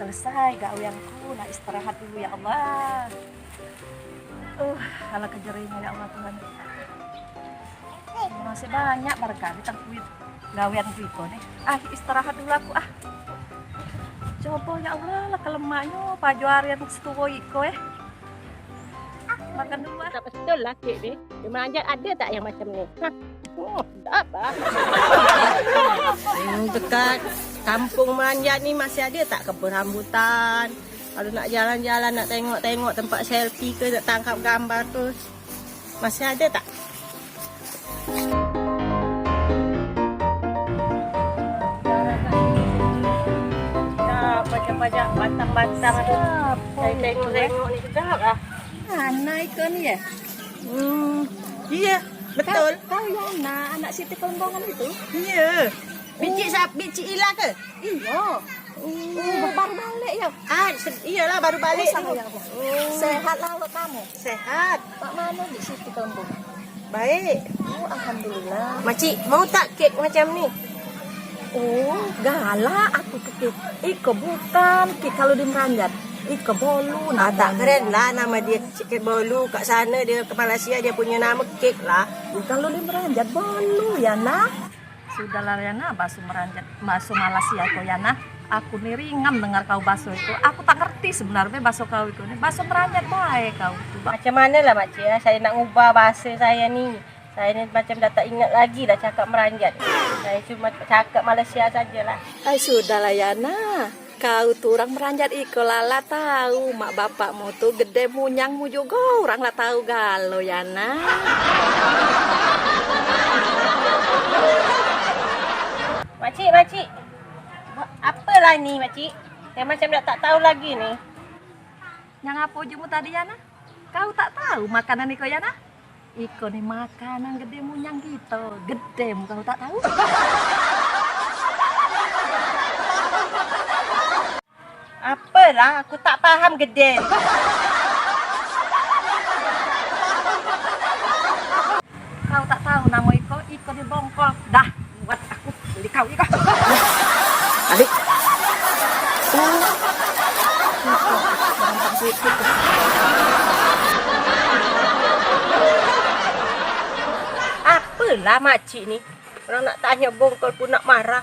selesai gaweanku, nah istirahat dulu ya Allah. Ala kejerinya ya Allah Tuhan. Masih banyak barangkali tangkuit gaweanku itu nih. Istirahat dulu aku Coba ya Allah lah kelemaknya pajuarian setuwo iko Makan dulu Tak betul lah kek ni. Di Meranjat ada tak yang macam ni? Tak apa. Dekat kampung Meranjat ni masih ada tak kebun rambutan? Kalau nak jalan-jalan, nak tengok-tengok tempat selfie ke, nak tangkap gambar tu, masih ada tak? Banyak-banyak batang-batang tu. Saya tengok-tengok ni sedap lah. Ana iko ni ya? Iya, betul. Kau Yana, anak Siti Pembongan itu? Iya. Bicik Ila ke? Iya. Baru balik ya? Iyalah baru balik. Sehat lah kamu? Sehat. Pak mana di Siti Pembongan? Baik. Alhamdulillah. Makcik, mau tak kek macam ni? Galak aku ke kek. Iko bukan kek kalau di Meranjat. Iko bolu. Tak keren lah nama dia kek bolu. Kat sana dia ke Malaysia dia punya nama kek lah. Kalau di Meranjat bolu ya nah. Sudahlah Yana, bakso Meranjat, bakso Malaysia kau Yana. Aku nih ringam dengar kau bakso itu. Aku tak ngerti sebenarnya bakso kau itu nih. Bakso Meranjat baik kau. Macam mana lah makcik ya? Saya nak ubah bahasa saya ni. Saya ni macam dah tak ingat lagi dah cakap Meranjat. Saya cuma cakap Malaysia sajalah. Sudahlah Yana. Kau tuh orang Meranjat iko lala tahu. Mak bapakmu tuh gede munyangmu juga. Orang lah tahu galau Yana. Makcik. Apalah ni makcik? Saya macam dah tak tahu lagi ni. Yang apa jumu tadi Yana? Kau tak tahu makanan iko Yana? Iko nih makanan gede munyang gitu. Gede kau tak tahu? Apalah, aku tak faham gede. Kau tak tahu nama Iko di bongkol. Dah, buat aku beli kau Iko. Adik. Apalah makcik ni? Orang nak tanya bongkol pun nak marah.